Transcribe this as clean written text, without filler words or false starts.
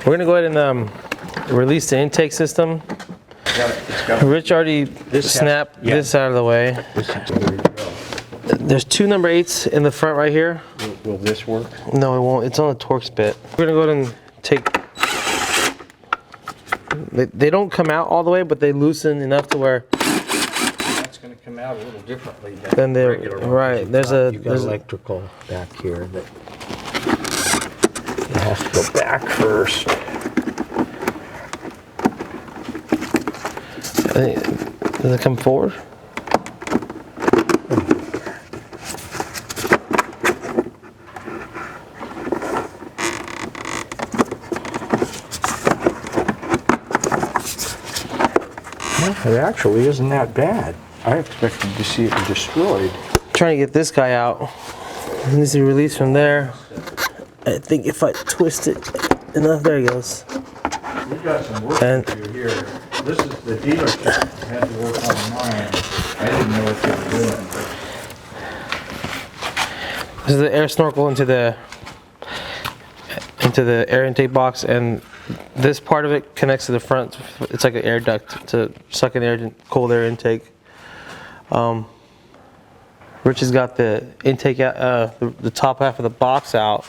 We're gonna go ahead and release the intake system. Rich already snapped this out of the way. There's two number 8s in the front right here. Will this work? No, it won't. It's on the Torx bit. We're gonna go ahead and take. They don't come out all the way, but they loosen enough to where. That's going to come out a little differently Then they're right. You've got electrical back here that it has to go back first. Does it come forward? It actually isn't that bad. I expected to see it destroyed. Trying to get this guy out. It needs to be released from there. I think if I twist it enough, there he goes. We've got some work to do here. This is the dealership had to work on mine. I didn't know what they were doing. This is the air snorkel into the air intake box, and this part of it connects to the front. It's like an air duct to suck in air, cold air intake. Rich has got the intake out, the top half of the box out.